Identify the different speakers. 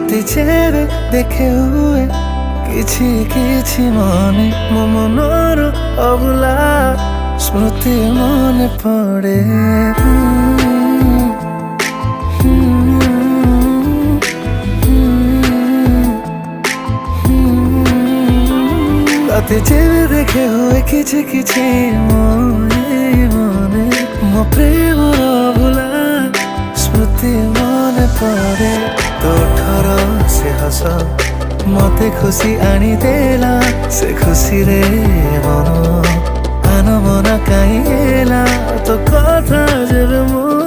Speaker 1: ତତେ ଯେବେ ଦେଖେ ହୁଏ କିଛି କିଛି ମନେ ମୋ ମନର ଅଭୁଲା ସ୍ମୃତି ମନେ ପଡ଼େ। ତତେ ଯେବେ ଦେଖେ ହୁଏ କିଛି କିଛି ମନେ ମୋ ପ୍ରେମର ଅଭୁଲା ସ୍ମୃତି ମନେ ପଡ଼େ। ତୋଠର ସେ ହସ ମତେ ଖୁସି ଆଣିଦେଲା, ସେ ଖୁସିରେ ମନ ଆନମନା କାହିଁ ହେଲା। ତୋ କଥା ଯେବେ ମୁଁ